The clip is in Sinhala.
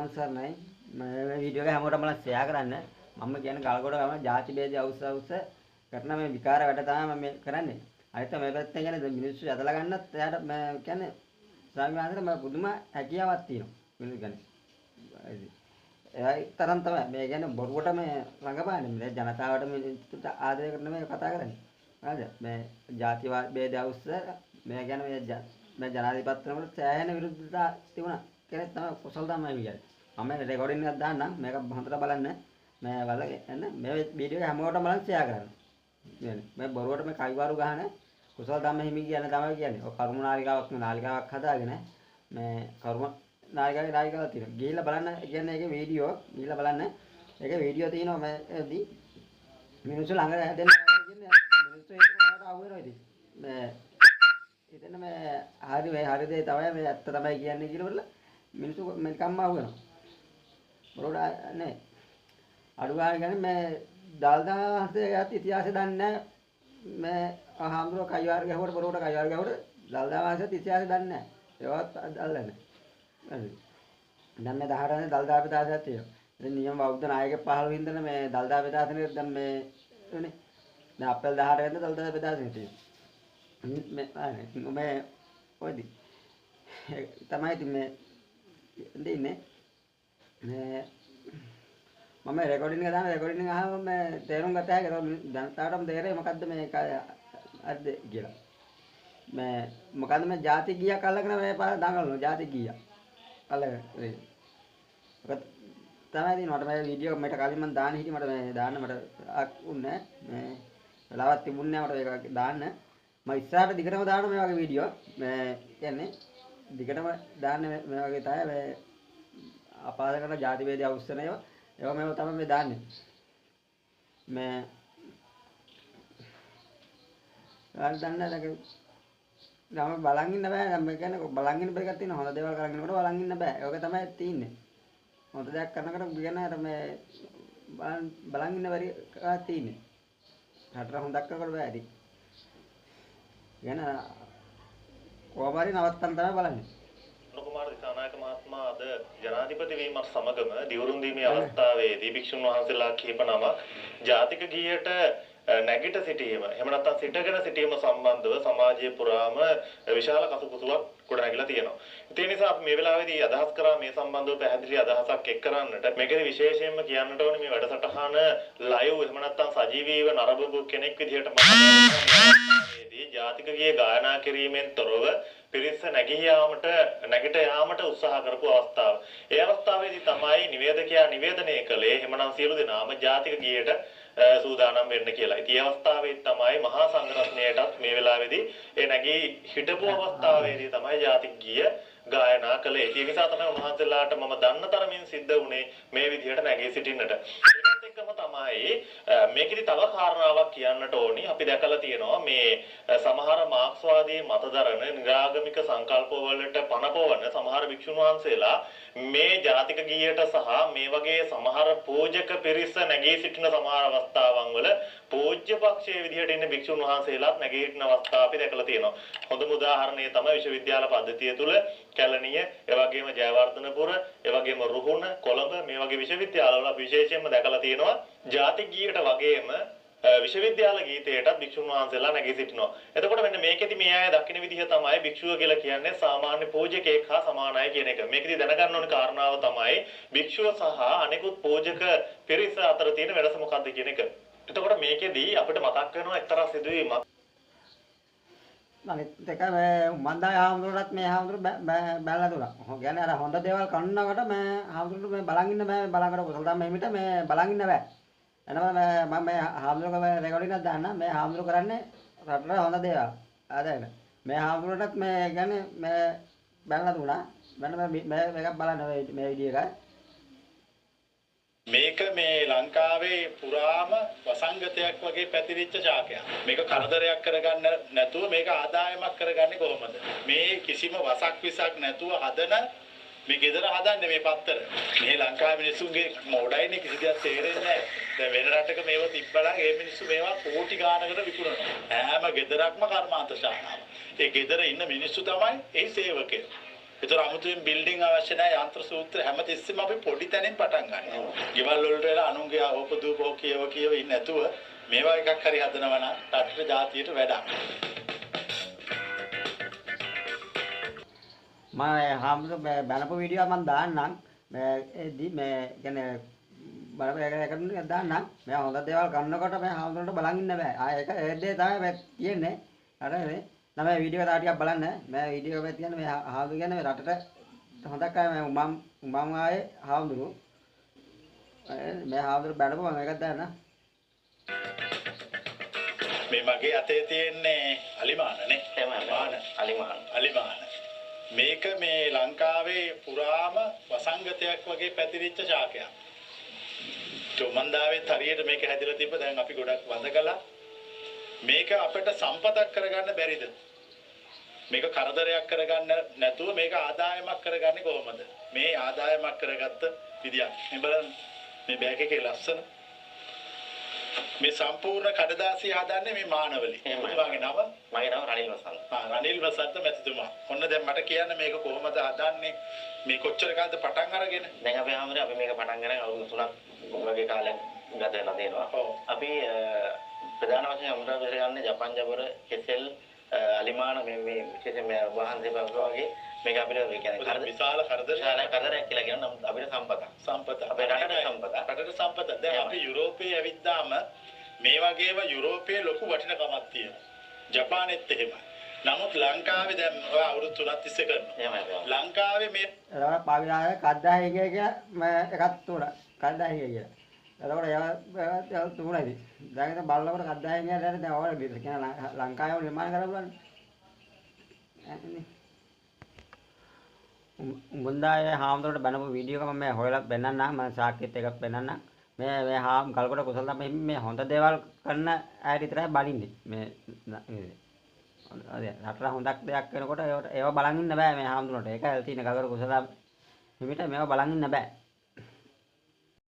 තෙරුවන් සරණයි. මේ වීඩියෝ එක හැමෝටම ෂෙයා කරන්න. මම කියන්නේ ගල්ගොඩ ගම ජාති බේද අවුස් කරන මේ විකාර වැඩ තමයි මම මේ කරන්නේ. අනිත් මේ පැත්තෙන් කියන්නේ මිනිස්සු යදලා ගන්නත් එයාට මම කියන්නේ ස්වාමීන් වහන්සේට මම පුදුම හැකියාවක් තියෙනවා. මිනිස්සු කියන්නේ. ඒ තරම් තමයි මේ කියන්නේ බොරුවට මේ රඟපාන්නේ. මේ ජනතාවට මිනිස්සුන්ට ආදරය කරන මේ කතා කරන්නේ. හරිද? මේ ජාති බේද අවුස් මේ කියන්නේ මේ ජනාධිපතිතුමට සෑහෙන විරුද්ධතා තිබුණා. කෙනෙක් තමයි කුසල් තමයි කියන්නේ. මම රෙකෝඩින් එකක් දාන්නම්. මේක හොඳට බලන්න. මේ වලගේ එන්න මේ වීඩියෝ එක හැමෝටම බලන්න ෂෙයා කරන්න. මේ බොරුවට මේ කයිවාරු ගහන කුසල් ධම්ම හිමි කියන තමයි කියන්නේ. ඔය කර්ම නාලිකාවක් හදාගෙන මේ කර්ම නාලිකාවක් තියෙනවා. ගිහිල්ලා බලන්න කියන්නේ ඒකේ වීඩියෝ ගිහිල්ලා බලන්න. ඒකේ වීඩියෝ තියෙනවා මේදී මිනිස්සු ළඟ දෙන්න කියන්නේ මිනිස්සු ඒකට අහු වෙනවා ඉතින්. මේ හිතන්න මේ හරි දේ තමයි මේ ඇත්ත තමයි කියන්නේ කියලා මිනිස්සු නිකම්ම අහු වෙනවා. බොරුවට නේ අඩු ගන්න කියන්නේ මේ දල්දාහසේගත ඉතිහාසය දන්නේ මේ අහම්බුර කයිවාර ගැහුවට බොරුවට කයිවාර ගැහුවට දල්දාහසේත් ඉතිහාසය දන්නේ ඒවත් අල්ලන්නේ. හරි. දැන් මේ 18 දල්දා පිටාසයක් තියෙනවා. ඉතින් නියම බෞද්ධ නායකයෙක් පහළ වෙන මේ දල්දා පිටාසනේ දැන් මේ උනේ. දැන් අප්‍රේල් 18 වෙනිදා දල්දා පිටාසනේ තියෙනවා. මේ ඔයදි තමයි ඉතින් මේ දෙන්නේ මේ මම රෙකෝඩින් එක දාන රෙකෝඩින් එක අහම මේ තේරුම් ගත්ත හැකි ජනතාවටම තේරෙයි මොකද්ද මේ අද්ද කියලා මේ මොකද්ද මේ ಜಾති ගීයක් අල්ලගෙන මේ පාර දඟලනවා ಜಾති ගීයක් අල්ලගෙන ඒක තමයි දින මට මේ වීඩියෝ මට කලින් මම දාන්න හිටියේ මට මේ දාන්න මට උන්නේ මේ වෙලාවක් තිබුණේ නැහැ මට ඒක දාන්න මම ඉස්සරහට දිගටම දාන්න මේ වගේ වීඩියෝ මේ කියන්නේ දිගටම දාන්න මේ වගේ තමයි මේ අපාද කරන ಜಾති වේදී අවශ්‍යන ඒවා මේව තමයි මේ දාන්නේ මේ ගන්න දන්න ගම බලන් ඉන්න බෑ මම කියන්නේ බලන් ඉන්න බෑ එකක් තියෙනවා හොඳ දේවල් කරගෙන ඉන්නකොට බලන් ඉන්න බෑ ඒක තමයි තියෙන්නේ හොඳ දෙයක් කරනකොට කියන්නේ අර මේ බලන් ඉන්න බැරි එකක් තියෙන්නේ රටට හොඳක් කරනකොට බෑ ඉතින් කියන්නේ කොහොමරි නවත්තන්න තමයි බලන්නේ කුමාර දිසානායක මහත්මයා අද ජනාධිපති වීමත් සමගම දිවුරුම් දීමේ අවස්ථාවේදී භික්ෂුන් වහන්සේලා කීප නමක් ජාතික ගීයට නැගිට සිටීම එහෙම නැත්නම් සිටගෙන සිටීම සම්බන්ධව සමාජයේ පුරාම විශාල කසුකුසුවක් ගොඩනැගිලා තියෙනවා. ඒ නිසා අපි මේ වෙලාවේදී අදහස් කරා මේ සම්බන්ධව පැහැදිලි අදහසක් එක් කරන්නට මේකේ විශේෂයෙන්ම කියන්නට ඕනේ මේ වැඩසටහන ලයිව් එහෙම නැත්නම් සජීවීව නරඹපු කෙනෙක් විදිහට මම ජාතික ගීය ගායනා කිරීමෙන් තොරව පිරිස නැගිට යාමට උත්සාහ කරපු අවස්ථාව. ඒ අවස්ථාවේදී තමයි නිවේදකයා නිවේදනය කළේ එහෙමනම් සියලු දෙනාම ජාතික ගීයට සූදානම් වෙන්න කියලා. ඉතින් මේ අවස්ථාවේ තමයි මහා සංඝරත්නයටත් මේ වෙලාවේදී ඒ නැගී හිටපු අවස්ථාවේදී තමයි ජාතික ගීය ගායනා කළේ. ඒ නිසා තමයි උන්වහන්සේලාට මම දන්න තරමින් සිද්ධ වුණේ මේ විදිහට නැගී සිටින්නට. ඒකත් එක්කම තමයි මේකෙදි තව කාරණාවක් කියන්නට ඕනි. අපි දැකලා තියෙනවා මේ සමහර මාක්ස්වාදී මතදරන නිරාගමික සංකල්පවලට පනපවන සමහර භික්ෂුන් වහන්සේලා මේ ජාතික ගීයට සහ මේ වගේ සමහර පූජක පිරිස නැගී සිටින සමහර අවස්ථාවන් වල පූජ්‍ය පක්ෂයේ විදිහට ඉන්න භික්ෂුන් වහන්සේලාත් නැගී සිටින අවස්ථා අපි දැකලා තියෙනවා. හොඳම උදාහරණය තමයි විශ්වවිද්‍යාල පද්ධතිය තුල කැලණිය, ඒ වගේම ජයවර්ධනපුර, ඒ වගේම රුහුණ, කොළඹ මේ වගේ විශ්වවිද්‍යාලවල අපි විශේෂයෙන්ම දැකලා තියෙනවා ජාතික ගීයට වගේම විශ්වවිද්‍යාල ගීතයටත් භික්ෂුන් වහන්සේලා නැගී සිටිනවා. එතකොට මෙන්න මේකෙදි මේ අය දකින්න විදිහ තමයි භික්ෂුව කියලා කියන්නේ සාමාන්‍ය පූජකයෙක් හා සමානයි කියන එක. මේකෙදි දැනගන්න ඕන කාරණාව තමයි භික්ෂුව සහ අනිකුත් පූජක පිරිස අතර තියෙන වෙනස මොකක්ද කියන එක. එතකොට මේකෙදි අපිට මතක් වෙනවා එක්තරා සිදුවීමක්. අනිත් එක මේ මන්දාය හාමුදුරුවෝත් මේ හාමුදුරුවෝ බැලලා දුනා. කියන්නේ අර හොඳ දේවල් කරනකොට මේ හාමුදුරුවෝ මේ බලන් ඉන්න බෑ බලංගඩ කුසල ධම්ම හිමිට මේ බලන් ඉන්න බෑ. එනකොට මම මේ හාමුදුරුවෝ රෙකෝඩින් එකක් දාන්න මේ හාමුදුරුවෝ කරන්නේ රටට හොඳ දේවල්. ආදැන මේ හාමුදුරුවෝටත් මේ කියන්නේ මේ බැලලා දුනා. මෙන්න මේකක් බලන්න මේ වීඩියෝ එක. මේක මේ ලංකාවේ පුරාම වසංගතයක් වගේ පැතිරිච්ච ශාකයක්. මේක කරදරයක් කරගන්න නැතුව මේක ආදායමක් කරගන්නේ කොහොමද? මේ කිසිම වසක් විසක් නැතුව හදන මේ ගෙදර හදන්නේ මේ පත්තර. මේ ලංකාවේ මිනිස්සුන්ගේ මොඩයිනේ කිසි දෙයක් තේරෙන්නේ නැහැ. දැන් වෙන රටක මේව තිබ්බලා ඒ මිනිස්සු මේවා කෝටි ගානකට විකුණනවා. හැම ගෙදරක්ම කර්මාන්ත ශාලාවක්. ඒ ගෙදර ඉන්න මිනිස්සු තමයි ඒ සේවකයෝ. ඒතර 아무තෙන් බිල්ඩින් අවශ්‍ය නැහැ යන්ත්‍ර සූත්‍ර හැමතිස්සෙම අපි පොඩි තැනින් පටන් ගන්නවා. ගෙවල් වලට වෙලා අනුන්ගේ ඕපදූපෝ කියව ඉන්නේ නැතුව මේවා එකක් හරි හදනවා නම් රටට ජාතියට වැඩක්. මම හාමුදුර බැනපු වීඩියෝ මම දාන්නම් ඒදී මේ කියන්නේ බලපෑම එකකට දාන්නම් මම හොඳ දේවල් කරනකොට මම හාමුදුරන්ට බලන් ඉන්න බෑ ආ ඒක ඒ දේ තමයි මම කියන්නේ අර මේ නම් මේ වීඩියෝ එක තව ටිකක් බලන්න මම වීඩියෝ එකේ තියන්නේ මේ හාමුදුර කියන්නේ මේ රටට හොඳක් අය මම ආයේ හාමුදුරු මේ හාමුදුර බැනපු මම එකක් දාන්න මේ මගේ අතේ තියෙන්නේ අලිමානනේ අලිමාන මේක මේ ලංකාවේ පුරාම වසංගතයක් වගේ පැතිරිච්ච ශාකයක්. චොමන්දාවේ හරියට මේක හැදිලා තිබ්බ දැන් අපි ගොඩක් වඳ කළා. මේක අපිට සම්පතක් කරගන්න බැරිද? මේක කරදරයක් කරගන්න නැතුව මේක ආදායමක් කරගන්නේ කොහොමද? මේ ආදායමක් කරගත්ත විදියක්. මේ බලන්න මේ බෑග් එකේ ලස්සන මේ සම්පූර්ණ කඩදාසිය හදන්නේ මේ මානවලි. ඔබතුමාගේ නම? මගේ නම රනිල් වසන්ත. රනිල් වසන්ත මැතිතුමා. ඔන්න දැන් මට කියන්න මේක කොහොමද හදන්නේ? මේ කොච්චර කාලද පටන් අරගෙන? දැන් අපි හැමෝටම අපි මේක පටන් ගන්න අවුරුදු 3ක් වගේ කාලයක් ගත වෙලා තියෙනවා. අපි ප්‍රධාන වශයෙන් අමුද්‍රව්‍ය ගන්න ජපන් ජබර කෙසෙල් අලිමාන මේ විශේෂයෙන් මේ වහන්සේ වගේ මේක අපිට කියන්නේ විශාල කරදරයක් කියලා කියනවා. නමුත් අපිට සම්පත අපේ රටට සම්පත. දැන් අපි යුරෝපයේ ඇවිද්දාම මේ වගේම යුරෝපයේ ලොකු වටිනකමක් තියෙනවා. ජපානෙත් එහෙමයි. නමුත් ලංකාවේ දැන් අවුරුදු 3ක් තිස්සේ කරනවා. ලංකාවේ මේ පාවිලාය කද්දාහි කියලා මම එකක් තුන කද්දාහි කියලා. එතකොට ඒවා තුනයිද. දැන් ඉතින් බලනකොට කද්දාහි කියලා දැන් ඕන විදිහට කියන ලංකාවේ නිර්මාණ කරලා බලන්න. මුන්දායේ හාමුදුරට බැනපු වීඩියෝ එක මම හොයලා පෙන්නන්නම් මම සාක්කියත් එකක් පෙන්නන්නම් මේ හාම් ගල්කොට කුසල තමයි මේ හොඳ දේවල් කරන අය විතරයි බලින්නේ මේ රටට හොඳක් දෙයක් වෙනකොට ඒව බලන් ඉන්න බෑ මේ හාමුදුරන්ට ඒක තියෙන ගල්කොට කුසල හිමිට මේව බලන් ඉන්න බෑ